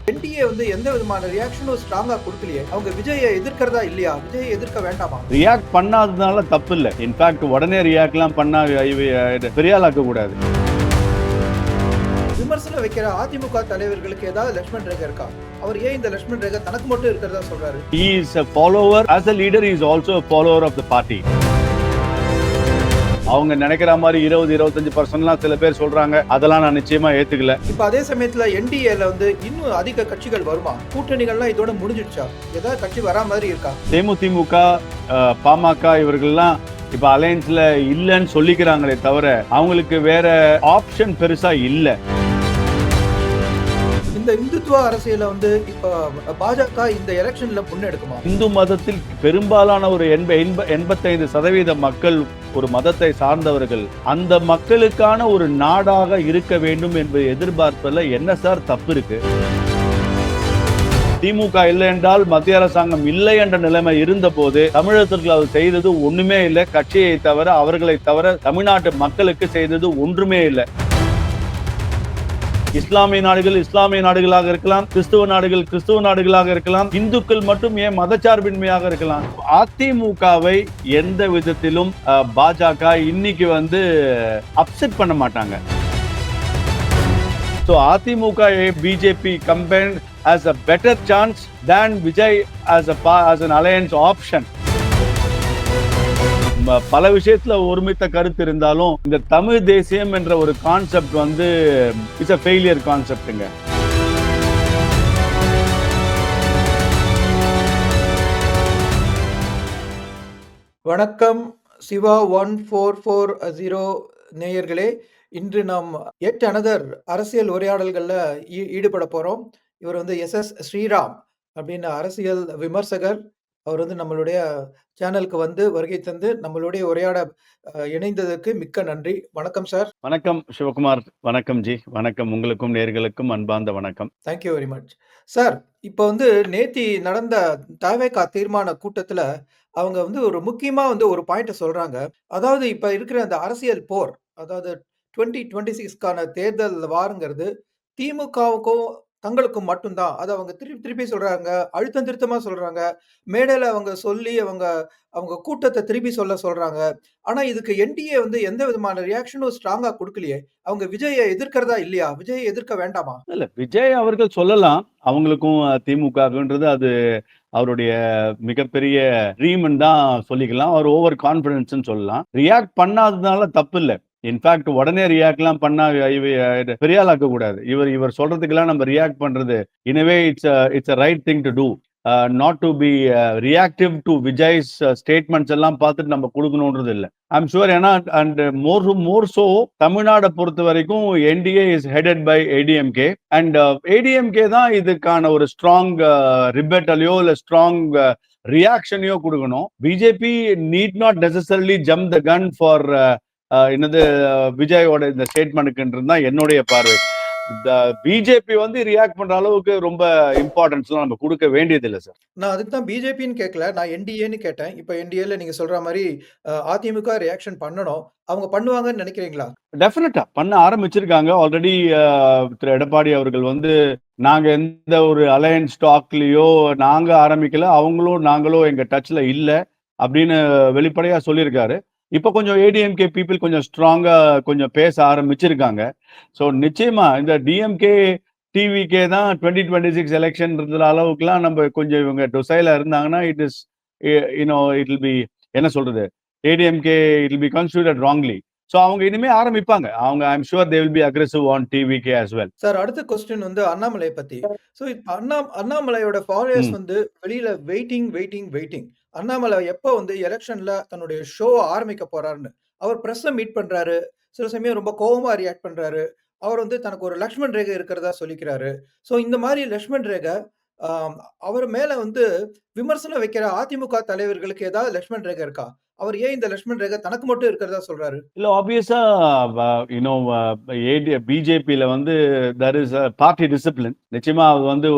NDA வந்து எந்த விதமான ரியாக்ஷனும் ஸ்ட்ராங்கா கொடுக்கலையே. அவங்க விஜயை எதிர்க்கிறதா இல்லையா? விஜயை எதிர்க்க வேண்டாமா? ரியாக்ட் பண்ணாததுனால தப்பு இல்லை. இன்ஃபேக்ட் உடனே ரியாக்ட்லாம் பண்ணா பெரியாளாக்க கூடாது. விமர்சனம் வைக்கிற அதிமுக தலைவர்களுக்கு ஏதாவது லட்சுமண் ரேகை இருக்கா? அவர் ஏன் இந்த லட்சுமண் ரேகை தனக்கு மட்டும் இருக்கிறதா சொல்றாரு? He is a follower. As a leader, he is also a follower of the party. அவங்க நினைக்கிற மாதிரி 20-25% சில பேர் சொல்றாங்க. அதெல்லாம் நான் நிச்சயமா ஏத்துக்கல. இப்ப அதே சமயத்துல என்டிஏல வந்து இன்னும் அதிக கட்சிகள் வருமா? கூட்டணிகள்லாம் இதோட முடிஞ்சிடுச்சா? ஏதாவது கட்சி வரா மாதிரி இருக்கா? தேமுதிமுக, பாமக இவர்கள்லாம் இப்ப அலையன்ஸ்ல இல்லன்னு சொல்லிக்கிறாங்களே தவிர அவங்களுக்கு வேற ஆப்ஷன் பெருசா இல்ல. இந்த இந்துத்துவ அரசியல வந்து இப்ப பாஜக இந்த எலெக்ஷன்ல முன்னெடுக்குமா? இந்து மதத்தில் பெரும்பாலான ஒரு 85% மக்கள் ஒரு மதத்தை சார்ந்தவர்கள். அந்த மக்களுக்கான ஒரு நாடாக இருக்க வேண்டும் என்பதை எதிர்பார்ப்பதில் என்ன சார் தப்பு இருக்கு? திமுக இல்லை என்றால் மத்திய அரசாங்கம் இல்லை என்ற நிலைமை இருந்த போது தமிழகத்திற்கு அவர் செய்தது ஒண்ணுமே இல்லை. கட்சியை தவிர, அவர்களை தவிர தமிழ்நாட்டு மக்களுக்கு செய்தது ஒன்றுமே இல்லை. இஸ்லாமிய நாடுகள் இஸ்லாமிய நாடுகளாக இருக்கலாம், கிறிஸ்துவ நாடுகள் கிறிஸ்துவ நாடுகளாக இருக்கலாம், இந்துக்கள் மட்டும் ஏன் மதச்சார்பின்மையாக இருக்கலாம். அதிமுகவை எந்த விதத்திலும் பாஜக இன்னைக்கு வந்து அப்செட் பண்ண மாட்டாங்க. So AIADMK BJP combined has a better chance than Vijay as an alliance option. பல விஷயத்துல ஒருமித்த கருத்து இருந்தாலும் இந்த தமிழ் தேசியம் என்ற ஒரு கான்செப்ட் வந்து இட்ஸ் a failure கான்செப்ட்ங்க. வணக்கம் சிவா 1440 நேயர்களே. இன்று நாம் எட் அனதர் அரசியல் உரையாடல்கள்ல ஈடுபட போறோம். இவர் வந்து எஸ் ஸ்ரீராம் அப்படின்னு அரசியல் விமர்சகர். அவர் வந்து நம்மளுடைய சேனலுக்கு வந்து வருகை தந்து நம்மளுடைய உரையாட இணைந்ததற்கு மிக்க நன்றி. வணக்கம் சார். வணக்கம் சிவகுமார். வணக்கம் ஜி. வணக்கம் உங்களுக்கும் நேயர்களுக்கும் அன்பார்ந்த வணக்கம். Thank you very much sir. இப்போ வந்து நேத்தி நடந்த தவேகா தீர்மான கூட்டத்துல அவங்க வந்து ஒரு முக்கியமா வந்து ஒரு பாயிண்ட சொல்றாங்க. அதாவது இப்ப இருக்கிற அந்த அரசியல் போர், அதாவது 2026க்கான தேர்தல் வாருங்கிறது திமுகவுக்கும் தங்களுக்கும் மட்டும்தான். அத அவங்க திருப்பி திருப்பி சொல்றாங்க. அழுத்தம் திருத்தமா சொல்றாங்க. மேடையில அவங்க சொல்லி அவங்க கூட்டத்த திருப்பி சொல்றாங்க. ஆனா இதுக்கு என்டிஏ வந்து எந்த விதமான ரியாக்ஷனும் ஸ்ட்ராங்கா குடுக்கலையே. அவங்க விஜய எதிர்க்கிறதா இல்லையா? விஜயை எதிர்க்க வேண்டாமா? இல்ல, விஜய் அவர்கள் சொல்லலாம். அவங்களுக்கும் திமுகன்றது அது அவருடைய மிகப்பெரிய ட்ரீம்னு தான் சொல்லிக்கலாம். அவர் ஓவர் கான்பிடன்ஸ் சொல்லலாம். ரியாக்ட் பண்ணாததுனால தப்பு இல்லை. இன்ஃபேக்ட் உடனே ரியாக்ட்லாம் பண்ணா பெரியாளாக்க கூடாது. இவர் சொல்றதுக்கெல்லாம் நம்ம ரியாக்ட் பண்றது இனவே it's a right thing to do. Not to be reactive to Vijay's statements எல்லாம் பார்த்துட்டு நம்ம கொடுக்கணுன்றது இல்லை. I'm sure. ஏன்னா அண்ட் மோர் சோ தமிழ்நாடை பொறுத்த வரைக்கும் NDA is headed by ADMK and ADMK தான் இதுக்கான ஒரு ஸ்ட்ராங் ரிபெட்டலையோ இல்லை ஸ்ட்ராங் ரியாக்ஷனையோ கொடுக்கணும். BJP need not necessarily jump the gun for என்னது விஜயோட இந்த ஸ்டேட்மெண்ட்டுக்குன்றது தான் என்னுடைய பார்வை. இந்த பிஜேபி வந்து ரியாக்ட் பண்ற அளவுக்கு ரொம்ப இம்பார்ட்டன்ஸ்லாம் நம்ம கொடுக்க வேண்டியது இல்லை சார். நான் அதுக்கு தான் பிஜேபின்னு கேட்கல. நான் என்டிஏன்னு கேட்டேன். இப்ப என்டிஏல நீங்க சொல்ற மாதிரி அதிமுக ரியாக்ஷன் பண்ணணும். அவங்க பண்ணுவாங்கன்னு நினைக்கிறீங்களா? டெஃபினட்டா பண்ண ஆரம்பிச்சிருக்காங்க. ஆல்ரெடி திரு எடப்பாடி அவர்கள் வந்து நாங்க எந்த ஒரு அலையன்ஸ் ஸ்டாக்லயோ நாங்க ஆரம்பிக்கல, அவங்களும் நாங்களும் எங்க டச்ல இல்ல அப்படின்னு வெளிப்படையா சொல்லியிருக்காரு. இப்போ கொஞ்சம் ஏடிஎம்கே பீப்புள் கொஞ்சம் ஸ்ட்ராங்கா கொஞ்சம் பேச ஆரம்பிச்சிருக்காங்க. ஸோ நிச்சயமா இந்த டிஎம்கே டிவிகே தான் 2026 எலெக்ஷன்ன்ற அளவுக்குலாம் நம்ம கொஞ்சம் இவங்க டொசைலா இருந்தாங்கன்னா it is it will be என்ன சொல்றது, ADMK it will be considered wrongly. So அவங்க இனிமே ஆரம்பிப்பாங்க. அவங்க I am sure they will be aggressive on TVK as well. Sir, அடுத்த கொஸ்டின் வந்து அண்ணாமலை பத்தி. ஸோ இப்ப அண்ணாமலையோட ஃபாலோவர்ஸ் வந்து வெளியில வெயிட்டிங். அண்ணாமலை எப்போ வந்து எலெக்ஷன்ல தன்னுடைய ஷோ ஆரம்பிக்க போறாருன்னு அவர் பிரஸ்ஸ மீட் பண்றாரு. சில சமயம் ரொம்ப கோவமா ரியாக்ட் பண்றாரு. அவர் வந்து தனக்கு ஒரு லட்சுமண் ரேகை இருக்கிறதா சொல்லிக்கிறாரு. ஸோ இந்த மாதிரி லட்சுமண் ரேகை அவர் மேல வந்து விமர்சனம் வைக்கிற அதிமுக தலைவர்களுக்கு ஏதாவது லட்சுமண் ரேகை இருக்கா? அவர் ஏன் இந்த லட்சுமண் ரேகை தனக்கு மட்டும் இருக்கிறதா சொல்றாரு? இல்ல, ஆப்வியஸா பிஜேபியில வந்து there is a party discipline. நிச்சயமா அது வந்து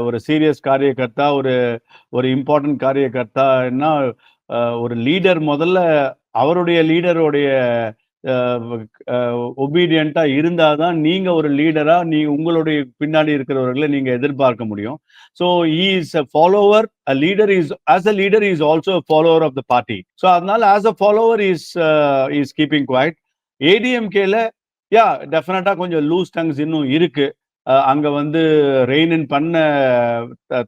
ஒரு சீரியஸ் காரியகர்த்தா, ஒரு இம்பார்ட்டன்ட் காரியகர்த்தான்னா ஒரு லீடர் முதல்ல அவருடைய லீடருடைய ஒபீடியன்ட்டா இருந்தா தான் நீங்க ஒரு லீடரா உங்களுடைய பின்னாடி இருக்கிறவர்கள நீங்க எதிர்பார்க்க முடியும். So he is a follower. A leader is as a leader is also a follower of the party. So அதனால as a follower is keeping quiet. ஏடிஎம்கேல டெஃபினட்டா கொஞ்சம் லூஸ் டங்ஸ் இன்னும் இருக்கு. அங்க வந்து ரெயின் இன் பண்ண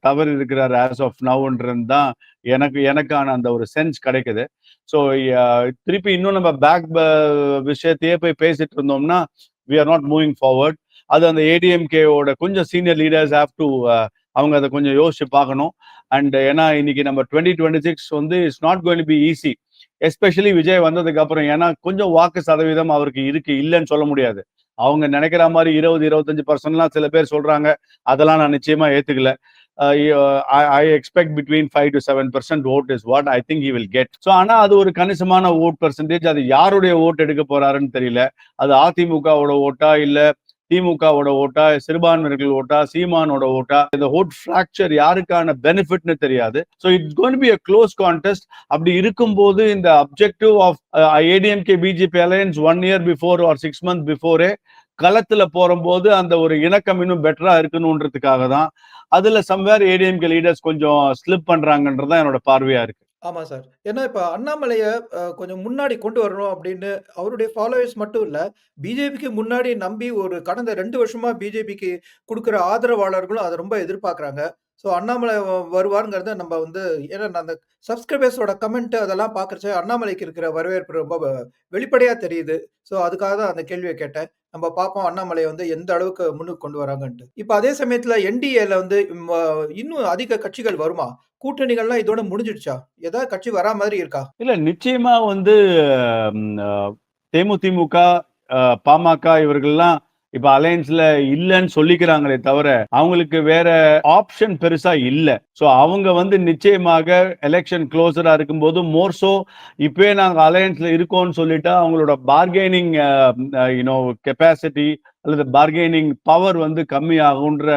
தவறு இருக்கிறார் ஆஸ் ஆஃப் நவ்ன்றது தான் எனக்கான அந்த ஒரு சென்ஸ் கிடைக்குது. ஸோ திருப்பி இன்னும் நம்ம விஷயத்தையே போய் பேசிட்டு இருந்தோம்னா we are not moving forward. அது அந்த ஏடிஎம்கேவோட கொஞ்சம் சீனியர் லீடர்ஸ் ஹேவ் டு அவங்க அதை கொஞ்சம் யோசிச்சு பார்க்கணும். அண்ட் ஏன்னா இன்னைக்கு நம்ம 2026 வந்து it's not going to be easy. Especially Vijay வந்ததுக்கு அப்புறம். ஏன்னா கொஞ்சம் வாக்கு சதவீதம் அவருக்கு இருக்கு, இல்லைன்னு சொல்ல முடியாது. அவங்க நினைக்கிற மாதிரி 20-25% சில பேர் சொல்றாங்க. அதெல்லாம் நான் நிச்சயமா ஏத்துக்கல. I expect between 5 to 7% vote is what I think he will get. So ஆனா அது ஒரு கணிசமான ஓட் பெர்சன்டேஜ். அது யாருடைய ஓட் எடுக்க போறாருன்னு தெரியல. அது அதிமுகவோட ஓட்டா, இல்ல திமுகவோட ஓட்டா, சிறுபான்மையினர்கள் ஓட்டா, சீமானோட ஓட்டா, இந்த ஓட் ஃபிராக்சர் யாருக்கான பெனிஃபிட்னு தெரியாது. So it's going to be a close contest. அப்படி இருக்கும்போது இந்த objective of ADMK BJP alliance 1 year before or 6 months before களத்துல போகும்போது அந்த ஒரு இணக்கம் இன்னும் பெட்டரா இருக்கணும்ன்றதுக்காக தான் அதுல சம்வேர் ஏடிஎம்கே லீடர்ஸ் கொஞ்சம் ஸ்லிப் பண்றாங்கன்றதுதான் என்னோட பார்வையா இருக்கு. ஆமா சார். ஏன்னா இப்ப அண்ணாமலைய கொஞ்சம் முன்னாடி கொண்டு வரணும் அப்படின்னு அவருடைய ஃபாலோவர்ஸ் மட்டும் இல்ல, பிஜேபிக்கு முன்னாடி நம்பி ஒரு கடந்த 2 வருஷமா பிஜேபிக்கு குடுக்குற ஆதரவாளர்களும் அத ரொம்ப எதிர்பார்க்குறாங்க. ஸோ அண்ணாமலை வருவாருங்கிறத நம்ம வந்து ஏன்னா நான் அந்த சப்ஸ்கிரைபர்ஸோட கமெண்ட் அதெல்லாம் பார்க்குறச்ச அண்ணாமலைக்கு இருக்கிற வரவேற்பு ரொம்ப வெளிப்படையா தெரியுது. ஸோ அதுக்காக தான் அந்த கேள்விய கேட்டேன். நம்ம பார்ப்போம் அண்ணாமலைய வந்து எந்த அளவுக்கு முன்னுக்கு கொண்டு வராங்கன்ட்டு. இப்ப அதே சமயத்துல என்டிஏல வந்து இன்னும் அதிக கட்சிகள் வருமா? கூட்டணிகள்லாம் இதோட முடிஞ்சிடுச்சா? ஏதாவது கட்சி வரா மாதிரி இருக்கா? இல்ல நிச்சயமா வந்து ம், அ, தேமுதிமுக, பாமக இவர்கள்லாம் இப்ப அலையன்ஸ்ல இல்லைன்னு சொல்லிக்கிறாங்களே தவிர அவங்களுக்கு வேற ஆப்ஷன் பெருசா இல்ல. சோ அவங்க வந்து நிச்சயமாக எலெக்ஷன் க்ளோசரா இருக்கும்போது மோர்சோ இப்பவே நாங்க அலையன்ஸ்ல இருக்கோம்னு சொல்லிட்டா அவங்களோட பார்கெனிங் யூனோ கெப்பாசிட்டி அல்லது பார்கெனிங் பவர் வந்து கம்மி ஆகுன்ற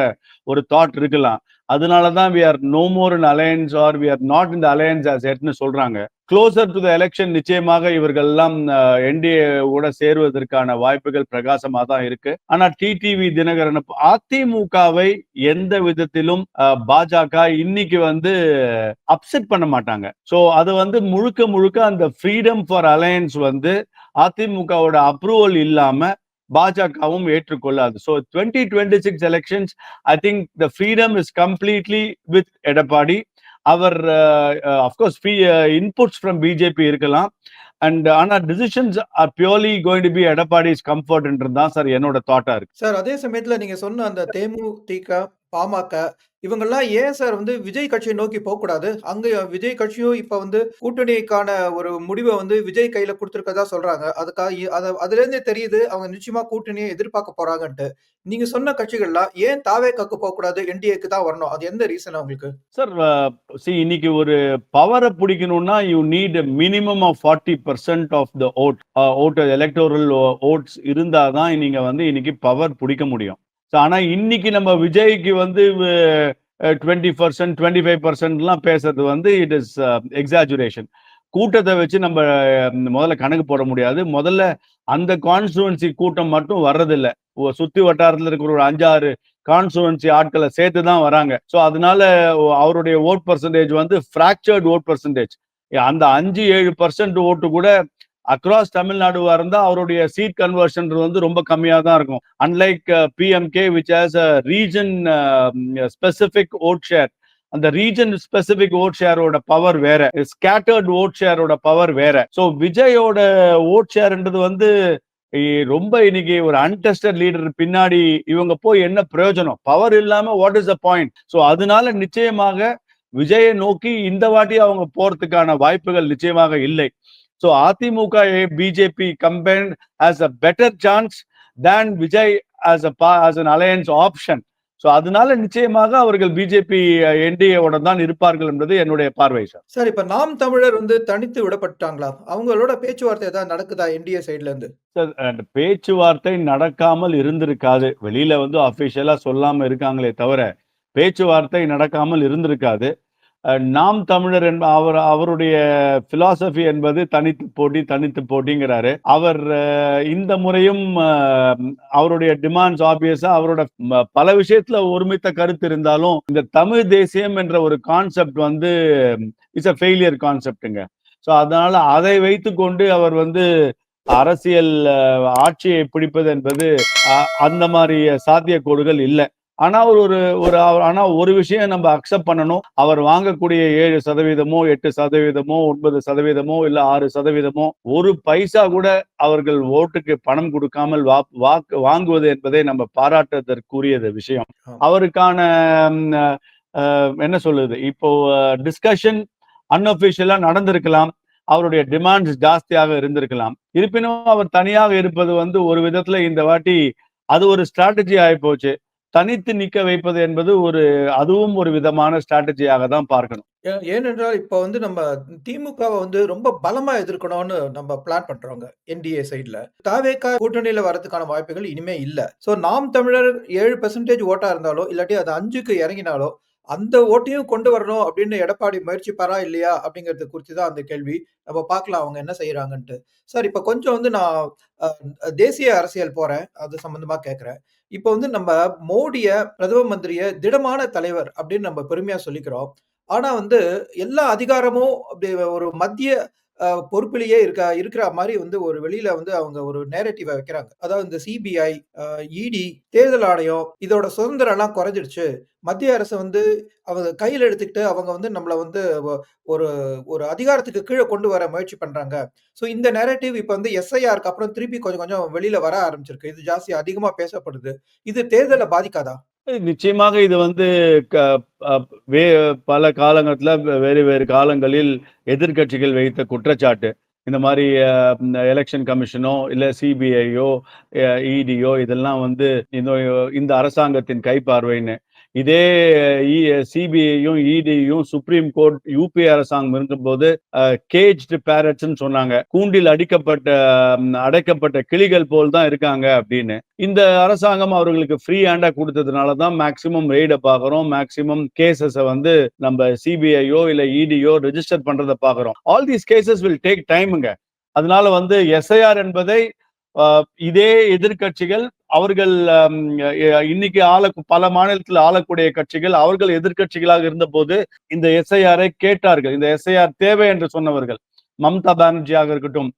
ஒரு தாட் இருக்கலாம். அதனாலதான் we are no more in alliance or we are not in the alliance as yetன்னு சொல்றாங்க. க்ளோசர் டு த எலெக்ஷன் நிச்சயமாக இவர்கள் எல்லாம் என்டிஏ ஓட சேருவதற்கான வாய்ப்புகள் பிரகாசமா தான் இருக்கு. ஆனா டிடிவி தினகரன் அதிமுகவை எந்த விதத்திலும் பாஜக இன்னைக்கு வந்து அப்செட் பண்ண மாட்டாங்க. சோ அது வந்து முழுக்க முழுக்க அந்த ஃப்ரீடம் ஃபார் அலையன்ஸ் வந்து அதிமுகவோட அப்ரூவல் இல்லாம பாஜகவும் ஏற்றுக்கொள்ளாது. So 2026 elections I think the freedom is completely with Edappadi. அவர் அஃப்கோர்ஸ் இன்புட்ஸ் ஃப்ரம் பிஜேபி இருக்கலாம். அண்ட் ஆனா decisions are purely going to be Edappadi's கம்ஃபர்ட்ன்றது தான் சார் என்னோட தாட்டா இருக்கு. சார் அதே சமயத்துல நீங்க சொன்ன அந்த தேமுதிக, பாமக இவங்கலாம் ஏன் சார் வந்து விஜய் கட்சிய நோக்கி போக்கூடாது? அங்க விஜய் கட்சியும் இப்ப வந்து கூட்டணிக்கான ஒரு முடிவ வந்து விஜய் கையில குடுத்திருக்கிறதா சொல்றாங்க. அதுலேருந்தே தெரியுது அவங்க நிச்சயமா கூட்டணிய எதிர்பார்க்க போறாங்கன்ட்டு. நீங்க சொன்ன கட்சிகள்லாம் ஏன் தாவேக்காக்கு போக்கூடாது? என்டிஏக்கு தான் வரணும். அது எந்த ரீசன் அவங்களுக்கு? சார் இன்னைக்கு ஒரு பவரை பிடிக்கணும்னா you need minimum of 40% of the vote electoral votes இருந்தாதான் நீங்க வந்து இன்னைக்கு பவர் பிடிக்க முடியும். ஆனா இன்னைக்கு நம்ம விஜய்க்கு வந்து 20%, 25%லாம் பேசுறது வந்து இட் இஸ் எக்ஸாஜுரேஷன். கூட்டத்தை வச்சு நம்ம முதல்ல கணக்கு போட முடியாது. முதல்ல அந்த கான்ஸ்டுவன்சி கூட்டம் மட்டும் வர்றதில்ல. சுத்தி வட்டாரத்துல இருக்கிற ஒரு 5-6 கான்ஸ்டுவன்சி ஆட்களை சேர்த்து தான் வராங்க. ஸோ அதனால அவருடைய ஓட் பர்சன்டேஜ் வந்து ஃப்ராக்சர்ட் ஓட் பர்சன்டேஜ். அந்த 5-7% ஓட்டு கூட அக்ராஸ் தமிழ்நாடுவா இருந்தா அவருடைய சீட் கன்வர்ஷன் வந்து ரொம்ப கம்மியா தான் இருக்கும். Unlike PMK which has a region specific vote share. அந்த ரீஜன் ஸ்பெசிபிக் ஓட் ஷேரோட பவர் வேற, ஸ்கேட்டர்ட் ஓட் ஷேரோட பவர் வேற. ஸோ விஜயோட ஓட் ஷேர்ன்றது வந்து ரொம்ப இன்னைக்கு ஒரு அன்டெஸ்டட் லீடர் பின்னாடி இவங்க போய் என்ன பிரயோஜனம்? பவர் இல்லாம what is the point? So அதனால நிச்சயமாக விஜயை நோக்கி இந்த வாட்டி அவங்க போறதுக்கான வாய்ப்புகள் நிச்சயமாக இல்லை. So AIADMK BJP combined has a better chance than Vijay as an alliance option. So அதனால நிச்சயமாக அவர்கள் பிஜேபி என்டிஏவோட தான் இருப்பார்கள் என்பது என்னுடைய பார்வை சார். சார் இப்ப நாம் தமிழர் வந்து தனித்து விடப்பட்டாங்களா? அவங்களோட பேச்சுவார்த்தை ஏதாவது நடக்குதா என்டிஏ சைடுல இருந்து? சார் அந்த பேச்சுவார்த்தை நடக்காமல் இருந்திருக்காது. வெளியில வந்து அபிஷியலா சொல்லாம இருக்காங்களே தவிர பேச்சுவார்த்தை நடக்காமல் இருந்திருக்காது. நாம் தமிழர் அவருடைய பிலாசபி என்பது தனித்து போட்டிங்கிறாரு. அவர் இந்த முறையும் அவருடைய டிமாண்ட்ஸ் ஆப்வியஸா அவரோட பல விஷயத்துல ஒருமித்த கருத்து இருந்தாலும், இந்த தமிழ் தேசியம் என்ற ஒரு கான்செப்ட் வந்து இட்ஸ் அ ஃபெயிலியர் கான்செப்ட்ங்க. ஸோ அதனால அதை வைத்துக்கொண்டு அவர் வந்து அரசியல் ஆட்சியை பிடிப்பது என்பது அந்த மாதிரி சாத்தியக்கூறுகள் இல்ல. ஆனா ஒரு ஒரு ஆனா ஒரு விஷயம் நம்ம அக்செப்ட் பண்ணணும். அவர் வாங்கக்கூடிய 7%, 8%, 9%, இல்ல 6%, ஒரு பைசா கூட அவர்கள் ஓட்டுக்கு பணம் கொடுக்காமல் வாங்குவது என்பதை நம்ம பாராட்டுவதற்குரியது விஷயம். ஆமா. அவருக்கான என்ன சொல்லுது, இப்போ டிஸ்கஷன் அன்அஃபிஷியலா நடந்திருக்கலாம். அவருடைய டிமாண்ட்ஸ் ஜாஸ்தியாக இருந்திருக்கலாம். இருப்பினும் அவர் தனியாக இருப்பது வந்து ஒரு விதத்துல இந்த வாட்டி அது ஒரு ஸ்ட்ராட்டஜி ஆயிப்போச்சு. தனித்து நிக்க வைப்பது என்பது அதுவும் ஒரு விதமான ஸ்ட்ராட்டஜியாக தான் பார்க்கணும். ஏனென்றால், இப்ப வந்து நம்ம திமுகவ வந்து ரொம்ப பலமா எதிர்க்கணும்னு நம்ம பிளான் பண்றோங்க. என்டிஏ சைட்ல. தாவேகா கூட்டணியில வரதுக்கான வாய்ப்புகள் இனிமே இல்ல. சோ நாம் தமிழர் 7% ஓட்டா இருந்தாலோ, இல்லாட்டி அது 5க்கு இறங்கினாலோ, அந்த ஓட்டையும் கொண்டு வரணும் அப்படின்னு எடப்பாடி முயற்சிப்பாரா? இல்லையா? அப்படிங்கிறது குறித்து தான் அந்த கேள்வி. நம்ம பார்க்கலாம் அவங்க என்ன செய்றாங்கன்ட்டு. சார் இப்ப கொஞ்சம் வந்து நான் அ தேசிய அரசியல் போறேன். அது சம்பந்தமா கேட்கிறேன். இப்ப வந்து நம்ம மோடிய பிரதம மந்திரிய திடமான தலைவர் அப்படின்னு நம்ம பெருமையா சொல்லிக்கிறோம். ஆனா வந்து எல்லா அதிகாரமும் அப்படி ஒரு மத்திய பொறுப்பிலேயே இருக்கிற மாரி வந்து ஒரு வெளியில வந்து அவங்க ஒரு நேரேட்டிவ வைக்கிறாங்க. அதாவது இந்த சிபிஐ, இடி, தேர்தல் ஆணையம் இதோட சுதந்திரம்லாம் குறைஞ்சிடுச்சு. மத்திய அரசு வந்து அவங்க கையில எடுத்துக்கிட்டு அவங்க வந்து நம்மள வந்து ஒரு ஒரு அதிகாரத்துக்கு கீழ கொண்டு வர முயற்சி பண்றாங்க. ஸோ இந்த நேரேட்டிவ் இப்ப வந்து எஸ்ஐஆர்க்கு அப்புறம் திருப்பி கொஞ்சம் கொஞ்சம் வெளியில வர ஆரம்பிச்சிருக்கு. இது ஜாஸ்தி அதிகமா பேசப்படுது. இது தேர்தல பாதிக்காதா? நிச்சயமாக இது வந்து க அ வே பல காலங்கத்துல வேறு வேறு காலங்களில் எதிர்க்கட்சிகள் வைத்த குற்றச்சாட்டு. இந்த மாரி எலக்ஷன் கமிஷனோ, இல்ல சிபிஐயோ, இடியோ இதெல்லாம் வந்து இந்த இந்த அரசாங்கத்தின் கைப்பார்வைன்னு. இதே சிபிஐயும், இடியும் சுப்ரீம் கோர்ட் யுபிஏ அரசாங்கம் இருந்தபோது கேஜ்டு பேரட்ஸ்ன்னு சொன்னாங்க. கூண்டில் அடைக்கப்பட்ட கிளிகள் போல் தான் இருக்காங்க அப்படின்னு. இந்த அரசாங்கம் அவர்களுக்கு ஃப்ரீ ஹேண்டா குடுத்ததுனால தான் மேக்ஸிமம் ரெய்ட பார்க்கிறோம். மேக்ஸிமம் கேஸஸ வந்து நம்ம சிபிஐயோ இல்ல இடியோ ரெஜிஸ்டர் பண்றத பார்க்கிறோம். All these cases will take டைம்ங்க. அதனால வந்து எஸ்ஐஆர் என்பதை இதே எதிர்க்கட்சிகள் அவர்கள் இன்னைக்கு பல மாநிலத்தில் ஆளக்கூடிய கட்சிகள் அவர்கள் எதிர்க்கட்சிகளாக இருந்தபோது இந்த எஸ்ஐஆரை கேட்டார்கள். இந்த எஸ்ஐஆர் தேவை என்று சொன்னவர்கள் மம்தா பானர்ஜியாக இருக்கட்டும்,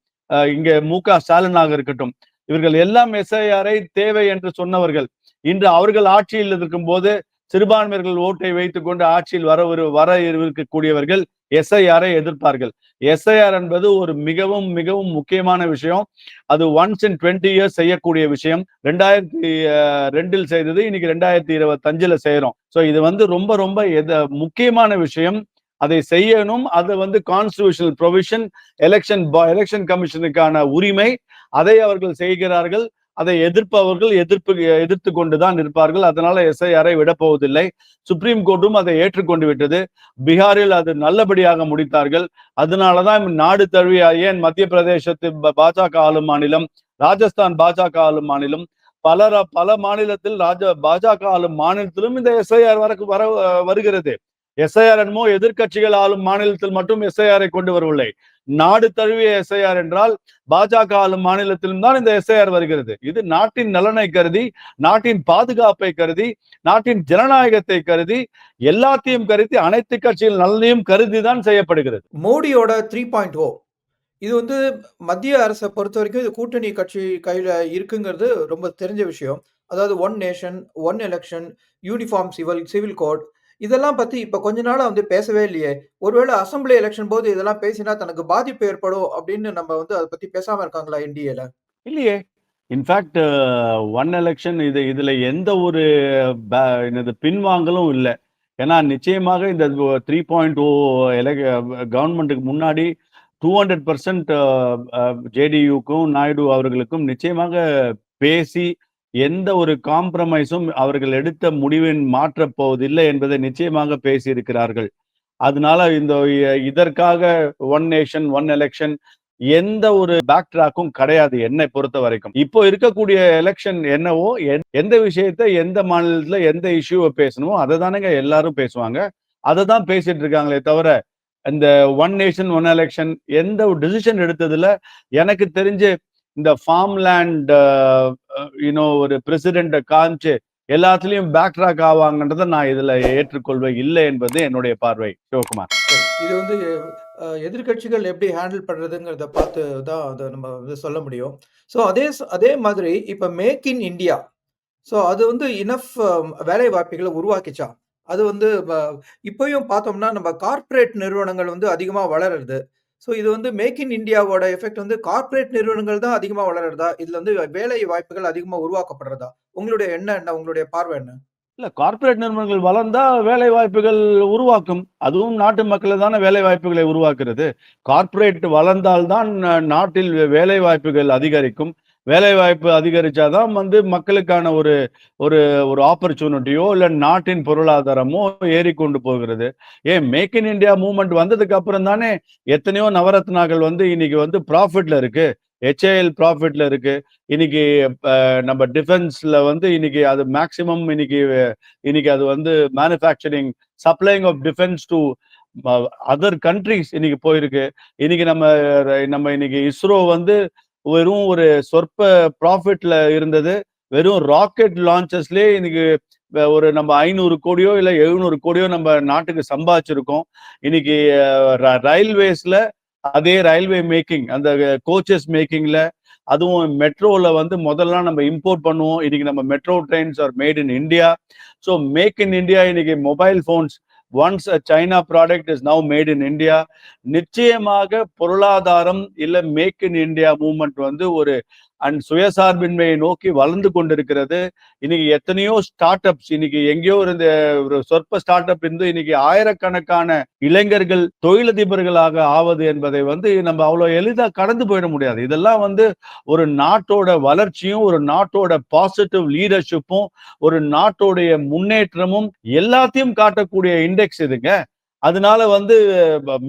இங்க மு.க. ஸ்டாலினாக இருக்கட்டும், இவர்கள் எல்லாம் எஸ்ஐஆரை தேவை என்று சொன்னவர்கள். இன்று அவர்கள் ஆட்சியில் இருக்கும்போது சிறுபான்மையர்கள் ஓட்டை வைத்துக் கொண்டு ஆட்சியில் வர இருக்கக்கூடியவர்கள் எஸ்ஐஆரை எதிர்ப்பார்கள். எஸ்ஐஆர் என்பது ஒரு மிகவும் மிகவும் முக்கியமான விஷயம். அது ஒன்ஸ் இன் 20 இயர்ஸ் செய்யக்கூடிய விஷயம். 2002ல் செய்தது, இன்னைக்கு 2025ல செய்யறோம். சோ இது வந்து ரொம்ப ரொம்ப முக்கியமான விஷயம். அதை செய்யணும். அது வந்து கான்ஸ்டிடியூஷனல் ப்ரொவிஷன், எலெக்ஷன் கமிஷனுக்கான உரிமை. அதை அவர்கள் செய்கிறார்கள். அதை எதிர்ப்பவர்கள் எதிர்த்து கொண்டுதான் இருப்பார்கள். அதனால எஸ்ஐஆரை விடப்போவதில்லை. சுப்ரீம் கோர்ட்டும் அதை ஏற்றுக்கொண்டு விட்டது. பீகாரில் அது நல்லபடியாக முடித்தார்கள். அதனாலதான் நாடு தழுவிய, ஏன் மத்திய பிரதேசத்து பாஜக ஆளும் மாநிலம், ராஜஸ்தான் பாஜக ஆளும் மாநிலம், பல மாநிலத்தில் பாஜக ஆளும் மாநிலத்திலும் இந்த எஸ்ஐஆர் வருகிறது. எஸ்ஐஆர் என்னமோ எதிர்க்கட்சிகள் ஆளும் மாநிலத்தில் மட்டும் எஸ்ஐஆரை கொண்டு வரவில்லை. நாடு தழுவிய எஸ்ஐஆர் என்றால் பாஜக ஆளும் மாநிலத்திலும் தான் இந்த எஸ்ஐஆர் வருகிறது. இது நாட்டின் நலனை கருதி, நாட்டின் பாதுகாப்பை கருதி, நாட்டின் ஜனநாயகத்தை கருதி, எல்லாத்தையும் கருதி, அனைத்து கட்சிகள் நலனையும் கருதிதான் செய்யப்படுகிறது. மோடியோட 3.0 இது வந்து மத்திய அரச பொறுத்தவரைக்கும் இது கூட்டணி கட்சி கையில இருக்குங்கிறது ரொம்ப தெரிஞ்ச விஷயம். அதாவது one nation, one election, uniform civil code இதெல்லாம் பத்தி இப்ப கொஞ்ச நாளா வந்து பேசவே இல்லையே! ஒருவேள அசெம்பிளி எலக்ஷன் போது இதெல்லாம் பேசினா தனக்கு பாதிப்பு ஏற்படும் அப்படின்னு நம்ம வந்து அத பத்தி பேசாம இருக்காங்களா என்டிஏல? இல்லையே. இன்ஃபாக்ட் ஒன் எலெக்ஷன் இதுல எந்த ஒரு என்னது பின்வாங்கலும் இல்ல. ஏன்னா நிச்சயமாக இந்த 3.0 கவர்மெண்ட்டுக்கு முன்னாடி 200% ஜேடியுக்கும், நாயுடு அவர்களுக்கும் நிச்சயமாக பேசி எந்த ஒரு காம்ப்ரமைஸும் அவர்கள் எடுத்த முடிவின் மாற்றப் போவதில்லை என்பதை நிச்சயமாக பேசியிருக்கிறார்கள். அதனால இதற்காக ஒன் நேஷன், ஒன் எலெக்ஷன் எந்த ஒரு பேக் ட்ராக்கும் கிடையாது என்னை பொறுத்த வரைக்கும். இப்போ இருக்கக்கூடிய எலெக்ஷன் என்னவோ, எந்த விஷயத்த எந்த மாநிலத்துல எந்த இஷ்யூவ பேசணுமோ அதை தானேங்க எல்லாரும் பேசுவாங்க. அதை தான் பேசிட்டு இருக்காங்களே தவிர இந்த ஒன் நேஷன் ஒன் எலெக்ஷன் எந்த ஒரு டிசிஷன் எடுத்ததுல எனக்கு தெரிஞ்சு இந்த ஃபார்ம் லேண்ட் ஒரு பிரசிடென்ட காமிச்சு எல்லாத்துலயும் பேக் ட்ராக் ஆவாங்கன்றதை நான் இதுல ஏற்றுக்கொள்வேன் இல்லை என்பது என்னுடைய பார்வை. சிவகுமார், இது வந்து எதிர்க்கட்சிகள் எப்படி ஹேண்டில் பண்றதுங்கிறத பார்த்து தான் அத நம்ம வந்து சொல்ல முடியும். ஸோ அதே மாதிரி இப்ப மேக் இன் இண்டியா. ஸோ அது வந்து இனஃப் வேலை வாய்ப்புகள உருவாக்கிச்சா? அது வந்து இப்பயும் பார்த்தோம்னா, நம்ம கார்ப்பரேட் நிறுவனங்கள் வந்து அதிகமா வளருது. ஸோ இது வந்து மேக் இன் இண்டியாவோட எஃபெக்ட் வந்து கார்ப்பரேட் நிறுவனங்கள் தான் அதிகமா வளருதா? இதுல வந்து வேலை வாய்ப்புகள் அதிகமா உருவாக்கப்படுறதா? உங்களுடைய எண்ணம் என்ன? உங்களுடைய பார்வை என்ன? இல்ல கார்ப்பரேட் நிறுவனங்கள் வளர்ந்தா வேலை வாய்ப்புகள் உருவாக்கும். அதுவும் நாட்டு மக்களை தானே வேலை வாய்ப்புகளை உருவாக்குறது. கார்ப்பரேட் வளர்ந்தால்தான் நாட்டில் வேலை வாய்ப்புகள் அதிகரிக்கும். வேலை வாய்ப்பு அதிகரிச்சாதான் வந்து மக்களுக்கான ஒரு ஒரு ஒரு ஆப்பர்ச்சுனிட்டியோ இல்ல நாட்டின் பொருளாதாரமோ ஏறிக்கொண்டு போகிறது. ஏன் மேக் இன் இந்தியா மூவ்மெண்ட் வந்ததுக்கு அப்புறம் தானே எத்தனையோ நவரத்னாக்கள் வந்து இன்னைக்கு வந்து ப்ராஃபிட்ல இருக்கு. HAL ப்ராஃபிட்ல இருக்கு. இன்னைக்கு நம்ம டிஃபென்ஸ்ல வந்து இன்னைக்கு அது மேக்சிமம் இன்னைக்கு இன்னைக்கு அது வந்து manufacturing supplying of defence to other countries இன்னைக்கு போயிருக்கு. இன்னைக்கு நம்ம நம்ம இன்னைக்கு இஸ்ரோ வந்து வெறும் ஒரு சொற்ப ப்ராஃபிட்ல இருந்தது. வெறும் ராக்கெட் லான்ச்சஸ்லயே இன்னைக்கு ஒரு நம்ம 500 கோடியோ இல்ல 700 கோடியோ நம்ம நாட்டுக்கு சம்பாதிச்சிருக்கோம். இன்னைக்கு ரயில்வேஸ்ல அதே ரயில்வே மேக்கிங் அந்த கோச்சஸ் மேக்கிங்ல அதுவும் மெட்ரோல வந்து முதல்ல நம்ம இம்போர்ட் பண்ணுவோம். இன்னைக்கு நம்ம metro trains are made in India. So make in India இன்னைக்கு mobile phones once a China product is now made in India. நிச்சயமாக பொருளாதாரம் இல்ல மேக் இன் இந்தியா மூவ்மெண்ட் வந்து ஒரு சுயசார்பின்மையை நோக்கி வளர்ந்து கொண்டிருக்கிறது. இன்னைக்கு எத்தனையோ ஸ்டார்ட் அப்ஸ் இன்னைக்கு எங்கேயோ இருந்த ஒரு சொற்ப ஸ்டார்ட் அப் இருந்து இன்னைக்கு ஆயிரக்கணக்கான இளைஞர்கள் தொழிலதிபர்களாக ஆவது என்பதை வந்து நம்ம அவ்வளவு எளிதா கடந்து போயிட முடியாது. இதெல்லாம் வந்து ஒரு நாட்டோட வளர்ச்சியும் ஒரு நாட்டோட பாசிட்டிவ் லீடர்ஷிப்பும் ஒரு நாட்டோடைய முன்னேற்றமும் எல்லாத்தையும் காட்டக்கூடிய இண்டெக்ஸ் இதுங்க. அதனால வந்து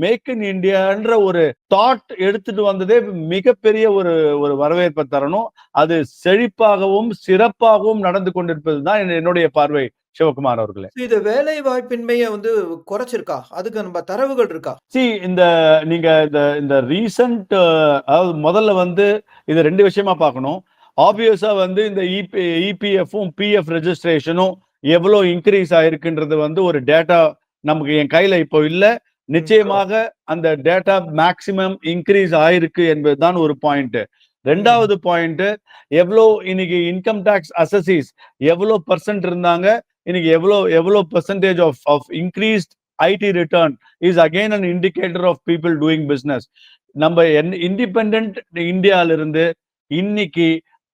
மேக் இன் இந்தியான்ற ஒரு தாட் எடுத்துட்டு வந்ததே மிகப்பெரிய ஒரு ஒரு வரவேற்பை தரணும். அது செழிப்பாகவும் சிறப்பாகவும் நடந்து கொண்டிருப்பது தான் என்னுடைய பார்வை. சிவகுமார் அவர்களே, இது வேலை வாய்ப்பின்மைய வந்து குறைச்சிருக்கா? அதுக்கு நம்ம தரவுகள் இருக்கா? இந்த நீங்க இந்த இந்த ரீசன்ட் அதாவது முதல்ல வந்து இது ரெண்டு விஷயமா பார்க்கணும். ஆப்வியஸா வந்து இந்த இபிஎஃப்பும் பிஎஃப் ரெஜிஸ்ட்ரேஷனும் எவ்வளவு இன்க்ரீஸ் ஆயிருக்குன்றது வந்து ஒரு டேட்டா நமக்கு என் கையில இப்போ இல்ல. நிச்சயமாக அந்த டேட்டா மேக்சிமம் இன்க்ரீஸ் ஆயிருக்கு என்பதுதான் ஒரு பாயிண்ட். ரெண்டாவது பாயிண்ட், எவ்வளோ இன்னைக்கு இன்கம் டாக்ஸ் அசசிஸ் எவ்வளோ பர்சன்ட் இருந்தாங்க, இன்னைக்கு எவ்வளோ எவ்வளோ percentage of of increased IT return is again an indicator of people doing business. நம்ம இண்டிபெண்டன்ட் இந்தியால இருந்து இன்னைக்கு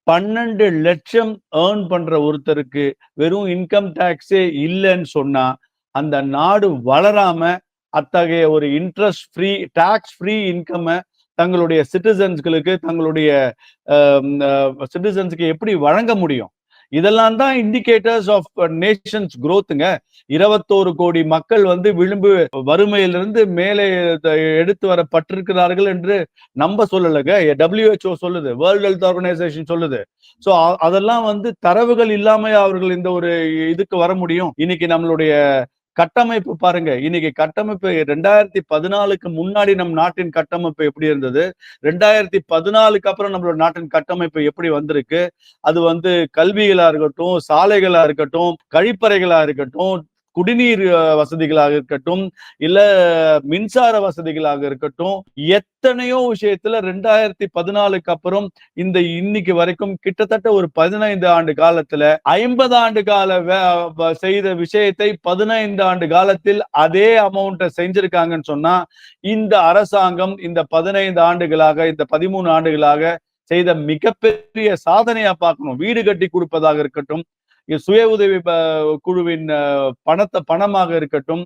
12 லட்சம் ஏர்ன் பண்ற ஒருத்தருக்கு வெறும் இன்கம் டாக்ஸே இல்லைன்னு சொன்னா அந்த நாடு வளராம அத்தகைய ஒரு interest free tax free income தங்களுடைய சிட்டிசன்ஸ்களுக்கு தங்களுடைய சிட்டிசன்ஸ்க்கு எப்படி வழங்க முடியும்? இதெல்லாம் தான் இண்டிகேட்டர்ஸ் ஆஃப் நேஷன்ஸ் growthங்க. 21 கோடி மக்கள் வந்து விளிம்பு வறுமையிலிருந்து மேலே எடுத்து வரப்பட்டிருக்கிறார்கள் என்று நம்ம சொல்லலைங்க. WHO சொல்லுது, வேர்ல்ட் ஹெல்த் ஆர்கனைசேஷன் சொல்லுது. சோ அதெல்லாம் வந்து தரவுகள் இல்லாம அவர்கள் இந்த ஒரு இதுக்கு வர முடியும். இன்னைக்கு நம்மளுடைய கட்டமைப்பு பாருங்க. இன்னைக்கு கட்டமைப்பு 2014க்கு முன்னாடி நம் நாட்டின் கட்டமைப்பு எப்படி இருந்தது? 2014க்கு அப்புறம் நம்மளோட நாட்டின் கட்டமைப்பு எப்படி வந்திருக்கு? அது வந்து கல்விகளா இருக்கட்டும், சாலைகளா இருக்கட்டும், கழிப்பறைகளா இருக்கட்டும், குடிநீர் வசதிகளாக இருக்கட்டும், இல்ல மின்சார வசதிகளாக இருக்கட்டும், எத்தனையோ விஷயத்துல 2014க்கு அப்புறம் இந்த இன்னைக்கு வரைக்கும் கிட்டத்தட்ட ஒரு 15 ஆண்டு காலத்துல 50 ஆண்டு கால செய்த விஷயத்தை 15 ஆண்டு காலத்தில் அதே அமௌண்ட்டை செஞ்சிருக்காங்கன்னு சொன்னா இந்த அரசாங்கம் இந்த 15 ஆண்டுகளாக இந்த 13 ஆண்டுகளாக செய்த மிகப்பெரிய சாதனையா பார்க்கணும். வீடு கட்டி கொடுப்பதாக இருக்கட்டும், சுய உதவி குழுவின் பணமாக இருக்கட்டும்,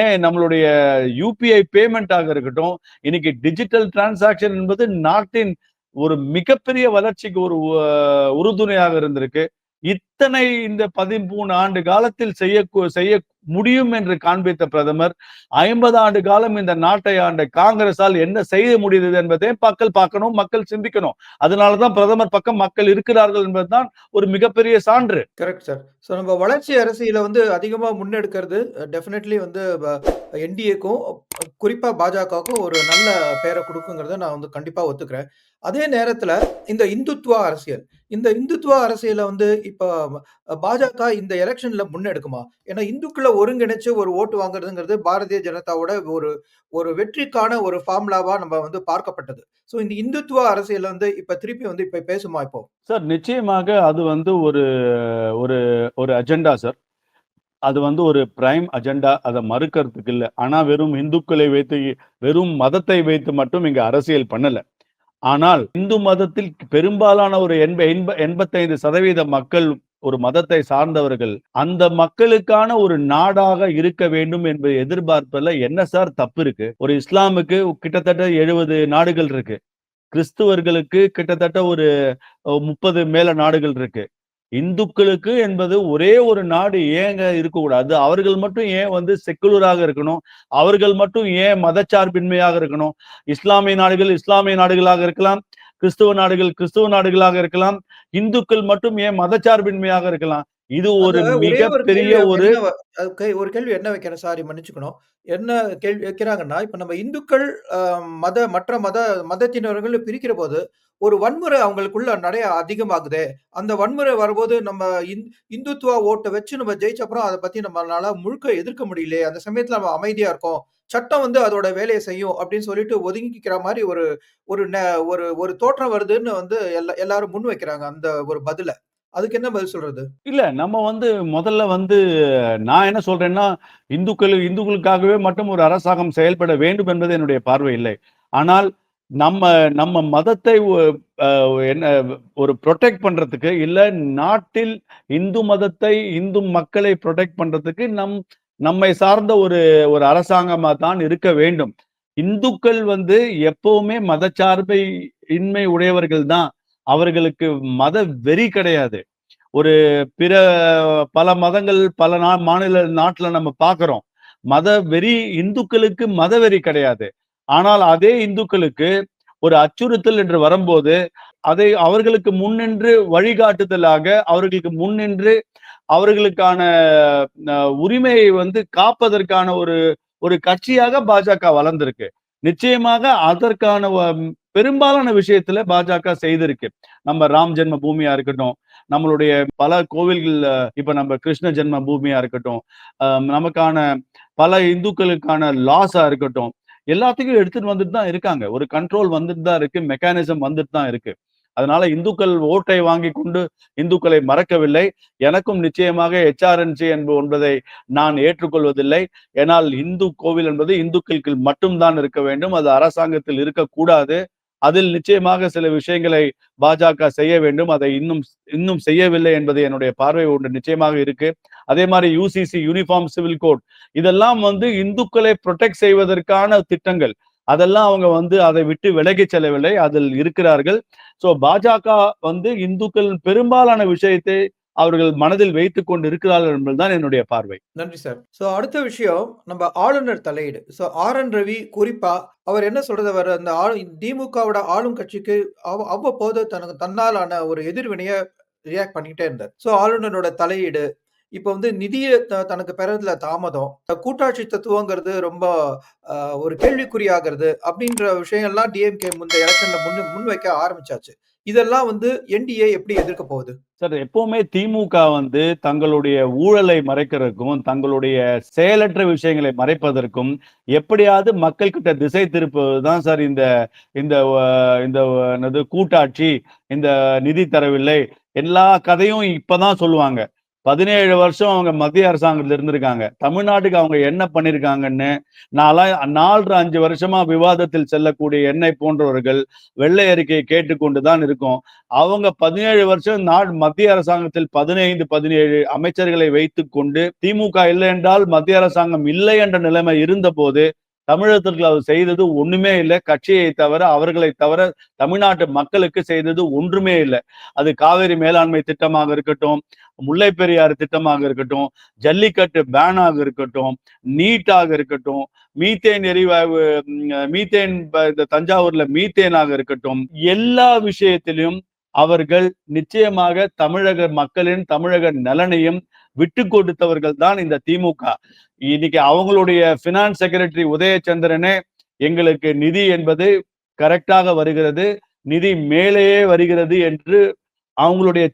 ஏன் நம்மளுடைய யூபிஐ பேமெண்டாக இருக்கட்டும், இன்னைக்கு டிஜிட்டல் டிரான்சாக்ஷன் என்பது நாட்டின் ஒரு மிகப்பெரிய வளர்ச்சிக்கு ஒரு உறுதுணையாக இருந்திருக்கு. இத்தனை இந்த 13 ஆண்டு காலத்தில் செய்ய முடியும் என்று காண்பித்த பிரதமர் 50 ஆண்டு காலம் இந்த நாட்டை ஆண்ட காங்கிரஸால் என்ன செய்ய முடியுது என்பதை மக்கள் பார்க்கணும், மக்கள் சிந்திக்கணும். அதனாலதான் பிரதமர் பக்கம் மக்கள் இருக்கிறார்கள் என்பதுதான் ஒரு மிகப்பெரிய சான்று. Correct sir. ஸோ நம்ம வளர்ச்சி அரசியல வந்து அதிகமா முன்னெடுக்கிறது டெஃபினெட்லி வந்து என்டிஏக்கும் குறிப்பா பாஜகவுக்கும் ஒரு நல்ல பேர குடுக்குங்கிறத நான் வந்து கண்டிப்பா ஒத்துக்கிறேன். அதே நேரத்தில இந்த இந்துத்துவா அரசியல். இந்த இந்துத்துவா அரசியல வந்து இப்ப பாஜக இந்த எலக்ஷன்ல முன்னெடுக்குமா? ஏன்னா இந்துக்கள ஒருங்கிணைச்சு ஒரு ஓட்டு வாங்குறதுங்கிறது பாரதிய ஜனதாவோட ஒரு ஒரு வெற்றிக்கான ஒரு ஃபார்முலாவா நம்ம வந்து பார்க்கப்பட்டது. ஸோ இந்த இந்துத்துவா அரசியல் வந்து இப்ப திருப்பி வந்து இப்ப பேசுமா இப்போ? சார் நிச்சயமாக அது வந்து ஒரு ஒரு ஒரு அஜெண்டா சார். அது வந்து ஒரு பிரைம் அஜெண்டா. அத மறுக்கறதுக்கு இல்ல. ஆனா வெறும் இந்துக்களை வைத்து வெறும் மதத்தை வைத்து மட்டும் இங்க அரசியல் பண்ணல. ஆனால் இந்து மதத்தில் பெரும்பாலான ஒரு 85% மக்கள் ஒரு மதத்தை சார்ந்தவர்கள். அந்த மக்களுக்கான ஒரு நாடாக இருக்க வேண்டும் என்பதை எதிர்பார்ப்பதுல என்ன சார் தப்பு இருக்கு? ஒரு இஸ்லாமுக்கு கிட்டத்தட்ட 70 நாடுகள் இருக்கு. கிறிஸ்துவர்களுக்கு கிட்டத்தட்ட ஒரு 30 மேல நாடுகள் இருக்கு. இந்துக்களுக்கு என்பது ஒரே ஒரு நாடு ஏங்க இருக்கக்கூடாது? அவர்கள் மட்டும் ஏன் வந்து செக்குலராக இருக்கணும்? அவர்கள் மட்டும் ஏன் மதச்சார்பின்மையாக இருக்கணும்? இஸ்லாமிய நாடுகள் இஸ்லாமிய நாடுகளாக இருக்கலாம். கிறிஸ்துவ நாடுகள் கிறிஸ்துவ நாடுகளாக இருக்கலாம். இந்துக்கள் மட்டும் ஏன் மதச்சார்பின்மையாக இருக்கலாம்? இது அத ஒரு ஒரே ஒரு மிகப்பெரிய கேள்வி அங்க ஒரு என்ன ஒரு கேள்வி என்ன வைக்கிறேன் சாரி மன்னிச்சுக்கணும். என்ன கேள்வி வைக்கிறாங்கன்னா, இப்ப நம்ம இந்துக்கள் அ மற்ற மதத்தினர்கள்னு பிரிக்கிறபோது, ஒரு வன்முறை அவங்களுக்குள்ள நெறைய அதிகமாகுதே. அந்த வன்முறை வரும்போது நம்ம இந்துத்துவா ஓட்ட வச்சு நம்ம ஜெயிச்ச அப்புறம் அத பத்தி நம்மளால முழுக்க எதிர்க்க முடியலையே. அந்த சமயத்துல நம்ம அமைதியா இருக்கோம். சட்டம் வந்து அதோட வேலைய செய்யும் அப்படின்னு சொல்லிட்டு ஒதுங்கிக்கிற மாரி ஒரு ஒரு ந ஒரு ஒரு தோற்றம் வருதுன்னு வந்து எல்லாரும் முன்வைக்கிறாங்க அந்த ஒரு பதில. அதுக்கு என்ன பதில் சொல்றது? இல்ல நம்ம வந்து முதல்ல வந்து நான் என்ன சொல்றேன்னா, இந்துக்களுக்காகவே மட்டும் ஒரு அரசாங்கம் செயல்பட வேண்டும் என்பது என்னுடைய பார்வை இல்லை. ஆனால் நம்ம நம்ம மதத்தை அ என்ன ஒரு புரொடெக்ட் பண்றதுக்கு, இல்ல நாட்டில் இந்து மதத்தை, இந்து மக்களை புரொடெக்ட் பண்றதுக்கு நம்மை சார்ந்த ஒரு ஒரு அரசாங்கமா தான் இருக்க வேண்டும். இந்துக்கள் வந்து எப்பவுமே மதச்சார்பை இன்மை உடையவர்கள் தான். அவர்களுக்கு மத வெறி கிடையாது. ஒரு பிற பல மதங்கள் பல மாநில நாட்டுல நம்ம பார்க்கிறோம். மத வெறி இந்துக்களுக்கு மதவெறி கிடையாது. ஆனால் அதே இந்துக்களுக்கு ஒரு அச்சுறுத்தல் என்று வரும்போது, அதை அவர்களுக்கு முன்னின்று வழிகாட்டுதலாக, அவர்களுக்கு முன்னின்று அவர்களுக்கான அ உரிமையை வந்து காப்பதற்கான ஒரு ஒரு கட்சியாக பாஜக வளர்ந்திருக்கு. நிச்சயமாக அதற்கான பெரும்பாலான விஷயத்துல பாஜக செய்திருக்கு. நம்ம ராம் ஜென்ம பூமியா இருக்கட்டும், நம்மளுடைய பல கோவில்கள்ல இப்ப நம்ம கிருஷ்ண ஜென்ம பூமியா இருக்கட்டும், நமக்கான பல இந்துக்களுக்கான லாஸா இருக்கட்டும், எல்லாத்தையும் எடுத்துட்டு வந்துட்டு தான் இருக்காங்க. ஒரு கண்ட்ரோல் வந்துட்டு தான் இருக்கு. மெக்கானிசம் வந்துட்டு தான் இருக்கு. அதனால இந்துக்கள் ஓட்டை வாங்கிக் கொண்டு இந்துக்களை மறக்கவில்லை. எனக்கும் நிச்சயமாக எச்ஆர்என்சி என்பதை நான் ஏற்றுக்கொள்வதில்லை. ஏனால் இந்து கோவில் என்பது இந்துக்களுக்கு மட்டும் தான் இருக்க வேண்டும். அது அரசாங்கத்தில் இருக்கக்கூடாது. அதில் நிச்சயமாக சில விஷயங்களை பாஜக செய்ய வேண்டும். அதை இன்னும் இன்னும் செய்யவில்லை என்பது என்னுடைய பார்வை ஒன்று நிச்சயமாக இருக்கு. அதே மாரி யுசிசி யூனிஃபார்ம் சிவில் கோட் இதெல்லாம் வந்து இந்துக்களை புரொடெக்ட் செய்வதற்கான திட்டங்கள். அதெல்லாம் அவங்க வந்து அதை விட்டு விலகிச் செல்லவில்லை. அதில் இருக்கிறார்கள். சோ பாஜக வந்து இந்துக்கள் பெரும்பாலான விஷயத்தை அவர்கள் மனதில் வைத்துக் கொண்டு இருக்கிறார்கள் என்பதுதான் என்னுடைய பார்வை. நன்றி சார். அடுத்த விஷயம் நம்ம ஆளுநர் தலையீடு. ஆர்.என். ரவி குறிப்பா அவர் என்ன சொல்றது அவரு அந்த திமுகவோட ஆளும் கட்சிக்கு அவ்வப்போது தனக்கு தன்னாலான ஒரு எதிர்வினைய ரியாக்ட் பண்ணிக்கிட்டே இருந்தார். ஆளுநரோட தலையீடு, இப்ப வந்து நிதிய தனக்கு பெறதுல தாமதம், கூட்டாட்சி தத்துவங்கிறது ரொம்ப அ ஒரு கேள்விக்குறியாகிறது அப்படின்ற விஷயங்கள்லாம் டிஎம்கே இந்த எலக்ஷன்ல முன்வைக்க ஆரம்பிச்சாச்சு. இதெல்லாம் வந்து என்டிஏ எப்படி எதிர்க்க போகுது? சார் எப்பவுமே திமுக வந்து தங்களுடைய ஊழலை மறைக்கிறதுக்கும், தங்களுடைய செயலற்ற விஷயங்களை மறைப்பதற்கும், எப்படியாவது மக்கள் கிட்ட திசை திருப்புவது தான் சார் இந்த இந்த அ இந்த என்னது கூட்டாட்சி, இந்த நிதி தரவில்லை, எல்லா கதையும் இப்பதான் சொல்லுவாங்க. 17 வருஷம் அவங்க மத்திய அரசாங்கத்துல இருந்திருக்காங்க. தமிழ்நாட்டுக்கு அவங்க என்ன பண்ணியிருக்காங்கன்னு, நான்லாம் 4 1/2 5 வருஷமா விவாதத்தில் செல்லக்கூடிய என்னை போன்றவர்கள் வெள்ளை அறிக்கையை கேட்டுக்கொண்டு தான் இருக்கோம். அவங்க 17 வருஷம் மத்திய அரசாங்கத்தில் 15, 17 அமைச்சர்களை வைத்துக் கொண்டு திமுக இல்லை என்றால் மத்திய அரசாங்கம் இல்லை என்ற நிலைமை இருந்தபோது தமிழகத்திற்கு அவர் செய்தது ஒண்ணுமே இல்ல. கட்சியை தவிர, அவர்களை தவிர தமிழ்நாட்டு மக்களுக்கு செய்தது ஒன்றுமே இல்ல. அது காவிரி மேலாண்மை திட்டமாக இருக்கட்டும், முல்லை பெரியாறு திட்டமாக இருக்கட்டும், ஜல்லிக்கட்டு பேனாக இருக்கட்டும், நீட்டாக இருக்கட்டும், மீத்தேன் எரிவாயு மீத்தேன் இந்த தஞ்சாவூர்ல மீத்தேனாக இருக்கட்டும், எல்லா விஷயத்திலும் அவர்கள் நிச்சயமாக தமிழக மக்களின் தமிழக நலனையும் விட்டுக் கொடுத்தவர்கள் தான் இந்த திமுக. இன்னைக்கு அவங்களுடைய பினான்ஸ் செக்ரட்டரி உதயச்சந்திரனே எங்களுக்கு நிதி என்பது கரெக்டாக வருகிறது, நிதி மேலேயே வருகிறது என்று அவங்களுடைய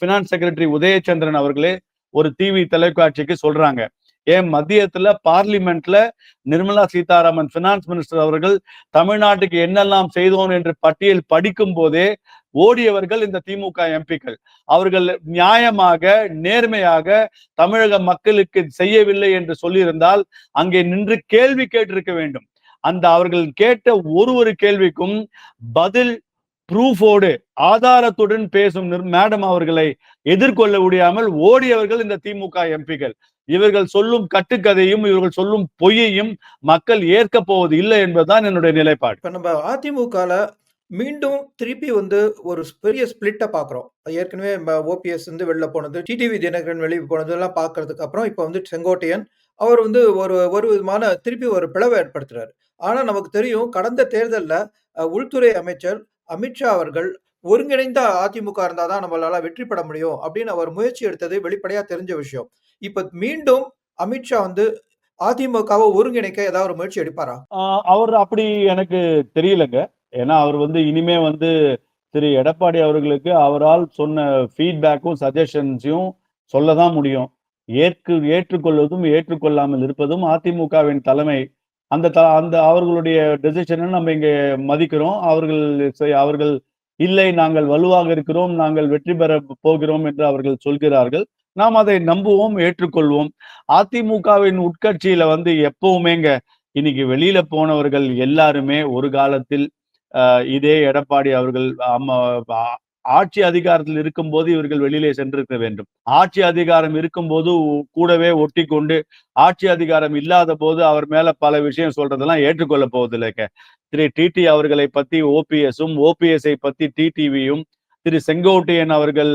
பினான்ஸ் செக்ரட்டரி உதயச்சந்திரன் அவர்களே ஒரு டிவி தொலைக்காட்சிக்கு சொல்றாங்க. ஏன் மத்தியத்துல பார்லிமெண்ட்ல நிர்மலா சீதாராமன் பினான்ஸ் மினிஸ்டர் அவர்கள் தமிழ்நாட்டுக்கு என்னெல்லாம் செய்தோம் என்று பட்டியல் படிக்கும் போதே ஓடியவர்கள் இந்த திமுக எம்பிக்கள். அவர்கள் நியாயமாக நேர்மையாக தமிழக மக்களுக்கு செய்யவில்லை என்று சொல்லியிருந்தால் அங்கே நின்று கேள்வி கேட்டிருக்க வேண்டும். அந்த அவர்கள் கேட்ட ஒரு கேள்விக்கும் பதில் ப்ரூஃபோடு ஆதாரத்துடன் பேசும் மேடம் அவர்களை எதிர்கொள்ள முடியாமல் ஓடியவர்கள் இந்த திமுக எம்பிக்கள். இவர்கள் சொல்லும் கட்டுக்கதையும் இவர்கள் சொல்லும் பொய்யையும் மக்கள் ஏற்க போவது இல்லை என்பதுதான் என்னுடைய நிலைப்பாடு. இப்ப நம்ம அதிமுகல மீண்டும் திருப்பி வந்து ஒரு பெரிய ஸ்பிளிட்ட பார்க்குறோம். ஏற்கனவே ஓபிஎஸ் வந்து வெளில போனது, டிடிவி தினகரன் வெளிய போனதெல்லாம் பார்க்கறதுக்கு அப்புறம் இப்ப வந்து செங்கோட்டையன் அவர் வந்து ஒரு ஒரு விதமான திருப்பி ஒரு பிளவ ஏற்படுத்துறாரு. ஆனா நமக்கு தெரியும் கடந்த தேர்தல்ல உள்துறை அமைச்சர் அமித்ஷா அவர்கள் ஒருங்கிணைந்த அதிமுக இருந்தா தான் நம்மளால வெற்றி பெற முடியும் அப்படின்னு அவர் முயற்சி எடுத்தது வெளிப்படையா தெரிஞ்ச விஷயம். இப்ப மீண்டும் அமித்ஷா வந்து அதிமுகவ ஒருங்கிணைக்க ஏதாவது ஒரு முயற்சி எடுப்பாரா? அவர் அப்படி எனக்கு தெரியலங்க. ஏன்னா அவர் வந்து இனிமே வந்து திரு எடப்பாடி அவர்களுக்கு அவரால் சொன்ன ஃபீட்பேக்கும் சஜஷன்ஸையும் சொல்லதான் முடியும். ஏற்றுக்கொள்வதும் ஏற்றுக்கொள்ளாமல் இருப்பதும் அதிமுகவின் தலைமை. அந்த அவர்களுடைய டெசிஷனை நம்ம இங்க மதிக்கிறோம். அவர்கள் இல்லை, நாங்கள் வலுவாக இருக்கிறோம், நாங்கள் வெற்றி பெற போகிறோம் என்று அவர்கள் சொல்கிறார்கள். நாம் அதை நம்புவோம், ஏற்றுக்கொள்வோம். அதிமுகவின் உட்கட்சியில வந்து எப்பவுமேங்க இன்னைக்கு வெளியில போனவர்கள் எல்லாருமே ஒரு காலத்தில் இதே எடப்பாடி அவர்கள் ஆட்சி அதிகாரத்தில் இருக்கும்போது இவர்கள் வெளியிலே சென்றிருக்க வேண்டும். ஆட்சி அதிகாரம் இருக்கும்போது கூடவே ஒட்டி கொண்டு ஆட்சி அதிகாரம் இல்லாத போது அவர் மேல பல விஷயம் சொல்றதெல்லாம் ஏற்றுக்கொள்ள போவதில்லைங்க. திரு டிடி அவர்களை பத்தி ஓபிஎஸும், ஓபிஎஸ்ஐ பத்தி டிடிவியும், திரு செங்கோட்டையன் அவர்கள்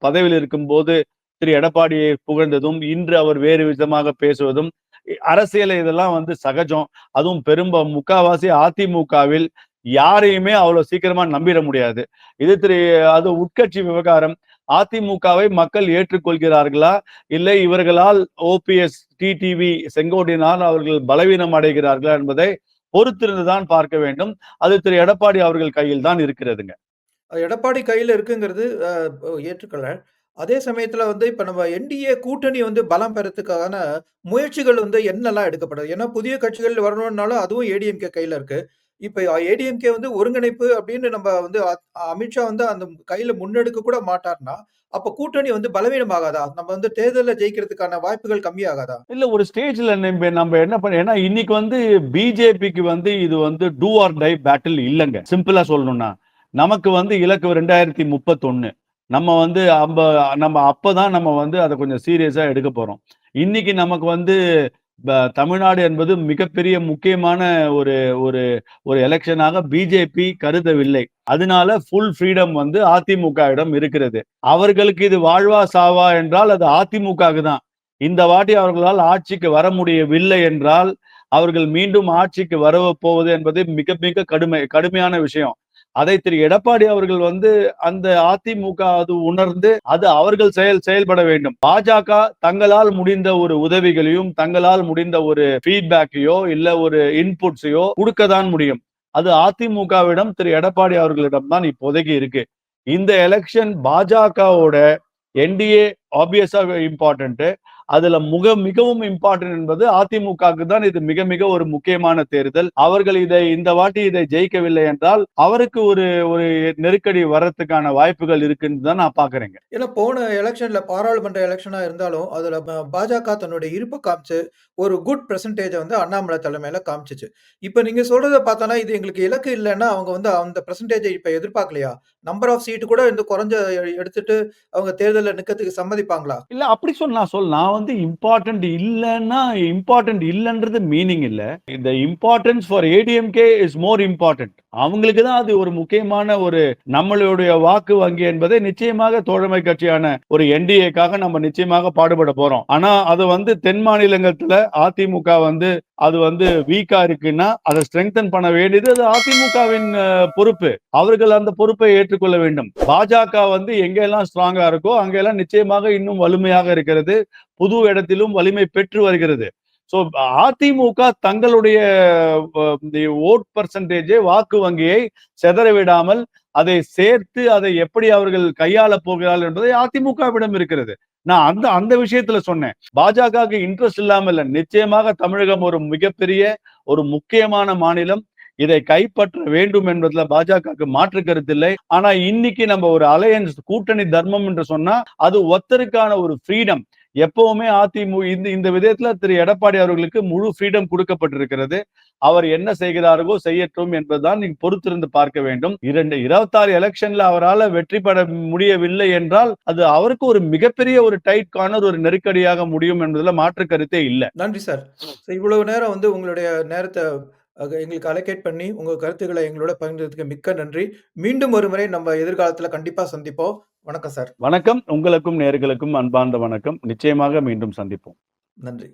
பதவியில் இருக்கும்போது திரு எடப்பாடியை புகழ்ந்ததும், இன்று அவர் வேறு விதமாக பேசுவதும் அரசியல் இதெல்லாம் வந்து சகஜம். அதுவும் முக்காவாசி அதிமுகவில் யாரையுமே அவ்வளவு சீக்கிரமா நம்பிட முடியாது. அது உட்கட்சி விவகாரம். அதிமுகவை மக்கள் ஏற்றுக்கொள்கிறார்களா, இல்லை இவர்களால் ஓபிஎஸ், டிடிவி, செங்கோட்டையனால் அவர்கள் பலவீனம் அடைகிறார்களா என்பதை பொறுத்திருந்துதான் பார்க்க வேண்டும். அது திரு எடப்பாடி அவர்கள் கையில் தான் இருக்கிறதுங்க. எடப்பாடி கையில இருக்குங்கிறது ஏற்றுக்கொள்ள. அதே சமயத்துல வந்து இப்ப நம்ம என்டிஏ கூட்டணி வந்து பலம் பெறதுக்கான முயற்சிகள் வந்து என்னெல்லாம் எடுக்கப்படுது? ஏன்னா புதிய கட்சிகள் வரணும்னாலும் அதுவும் ஏடிஎம்கே கையில இருக்கு. இப்ப ஏடிஎம்கே வந்து ஒருங்கிணைப்பு அப்படின்னு நம்ம வந்து அமித்ஷா வந்து அந்த கையில முன்னெடுக்க கூட மாட்டார்ன்னா, அப்ப கூட்டணி வந்து பலவீனமாகாதா? நம்ம வந்து தேர்தல்ல ஜெயிக்கிறதுக்கான வாய்ப்புகள் கம்மியாகாதா? இல்ல ஒரு ஸ்டேஜ்ல நம்ம என்ன பண்ண ஏன்னா இன்னைக்கு வந்து பிஜேபிக்கு வந்து இது வந்து டூ ஆர் டை பேட்டில் இல்லங்க. சிம்பிளா சொல்லணும்னா. நமக்கு வந்து இலக்கு 2031. நம்ம வந்து நம்ம அப்பதான் நம்ம வந்து அத கொஞ்சம் சீரியஸா எடுக்க போறோம். இன்னைக்கு நமக்கு வந்து தமிழ்நாடு என்பது மிகப்பெரிய முக்கியமான ஒரு ஒரு ஒரு எலெக்ஷனாக பிஜேபி கருதவில்லை. அதனால ஃபுல் ஃப்ரீடம் வந்து அதிமுகவிடம் இருக்கிறது. அவர்களுக்கு இது வாழ்வா சாவா என்றால் அது அதிமுகவுக்கு தான். இந்த வாட்டி அவர்களால் ஆட்சிக்கு வர முடியவில்லை என்றால் அவர்கள் மீண்டும் ஆட்சிக்கு வரப்போவது என்பது மிக மிக கடுமையான விஷயம். அதை திரு எடப்பாடி அவர்கள் வந்து அந்த அதிமுக அது உணர்ந்து அது அவர்கள் செயல்பட வேண்டும். பாஜக தங்களால் முடிந்த ஒரு உதவிகளையும் தங்களால் முடிந்த ஒரு ஃபீட்பேக்கையோ இல்ல ஒரு இன்புட்ஸையோ கொடுக்கத்தான் முடியும். அது அதிமுகவிடம் திரு எடப்பாடி அவர்களிடம் தான் இப்போதைக்கு இருக்கு. இந்த எலெக்ஷன் பாஜகவோட என்டிஏ ஆப்வியஸா இம்பார்ட்டன்ட். அதுல மிகவும் இம்பார்ட்டன்ட் என்பது அதிமுகவுக்கு தான் இது மிக மிக ஒரு முக்கியமான தேர்தல். அவர்கள் இந்த வாட்டி இதை ஜெயிக்கவில்லை என்றால் அவருக்கு ஒரு ஒரு நெருக்கடி வர்றதுக்கான வாய்ப்புகள் இருக்குன்னு தான் நான் பாக்குறேங்க. ஏன்னா போன எலக்ஷன்ல பாராளுமன்ற எலக்ஷனா இருந்தாலும், அதுல பாஜக தன்னுடைய இருப்ப காமிச்சு, ஒரு குட் பெர்சன்டேஜ வந்து அண்ணாமலை தலைமையில காமிச்சுச்சு. இப்ப நீங்க சொல்றத பார்த்தோன்னா, இது எங்களுக்கு இலக்கு இல்லன்னா, அவங்க வந்து அந்த பெர்சன்டேஜ இப்ப எதிர்பார்க்கலையா? நம்பர் ஆஃப் சீட் கூட இந்த குறைஞ்ச எடுத்துட்டு அவங்க தேர்தல்ல நிக்கிறதுக்கு சம்மதிக்கலையா? அனுமதிப்பாங்களா? இல்ல அப்படி நான் வந்து இம்பார்ட்டன்ட் இல்லன்றது மீனிங் இல்ல. இந்த importance for ADMK is more important. அவங்களுக்கு தான் அது ஒரு முக்கியமான ஒரு நம்மளுடைய வாக்கு வங்கி என்பதை நிச்சயமாக தோழமை கட்சியான ஒரு என்டிஏக்காக நம்ம நிச்சயமாக பாடுபட போறோம். ஆனா அது வந்து தென் மாநிலங்கத்துல அதிமுக வந்து அது வந்து வீக்கா இருக்குன்னா அதை ஸ்ட்ரெங்தன் பண்ண வேண்டியது அது அதிமுகவின் பொறுப்பு. அவர்கள் அந்த பொறுப்பை ஏற்றுக்கொள்ள வேண்டும். பாஜக வந்து எங்கெல்லாம் ஸ்ட்ராங்கா இருக்கோ அங்கெல்லாம் நிச்சயமாக இன்னும் வலிமையாக இருக்கிறது. புது இடத்திலும் வலிமை பெற்று வருகிறது. சோ அதிமுக தங்களுடைய ஓட் பர்சன்டேஜ் வாக்கு வங்கியை செதற விடாமல் அதை சேர்த்து அதை எப்படி அவர்கள் கையாள போகிறார்கள் என்பதை அதிமுகவிடம் இருக்கிறது. நான் அந்த அந்த விஷயத்துல சொன்னேன். பாஜகவுக்கு இன்ட்ரெஸ்ட் இல்லாம இல்ல. நிச்சயமாக தமிழகம் ஒரு மிகப்பெரிய ஒரு முக்கியமான மாநிலம். இதை கைப்பற்ற வேண்டும் என்பதுல பாஜகவுக்கு மாற்று கருத்து இல்லை. ஆனா இன்னைக்கு நம்ம ஒரு அலையன்ஸ் கூட்டணி தர்மம் என்று சொன்னா அது ஒத்தருக்கான ஒரு ஃப்ரீடம். எப்பவுமே இந்த இந்த விதத்துல திரு எடப்பாடி அவர்களுக்கு முழு ஃப்ரீடம் கொடுக்கப்பட்டிருக்கிறது. அவர் என்ன செய்கிறார்களோ செய்யட்டும் என்பதுதான் நீங்க பொறுத்திருந்து பார்க்க வேண்டும். 26 எலெக்ஷன்ல அவரால் வெற்றி பெற முடியவில்லை என்றால் அது அவருக்கு ஒரு மிகப்பெரிய ஒரு டைட் கார்னர் ஒரு நெருக்கடியாக முடியும் என்பதுல மாற்று கருத்தே இல்ல. நன்றி சார். இவ்வளவு நேரம் வந்து உங்களுடைய நேரத்த எங்களுக்கு அலோகேட் பண்ணி, உங்க கருத்துக்கள எங்களோட பகிர்ந்ததுக்கு மிக்க நன்றி. மீண்டும் ஒரு முறை நம்ம எதிர்காலத்துல கண்டிப்பா சந்திப்போம். வணக்கம் சார். வணக்கம். உங்களுக்கும் நேயர்களுக்கும் அன்பார்ந்த வணக்கம். நிச்சயமாக மீண்டும் சந்திப்போம். நன்றி.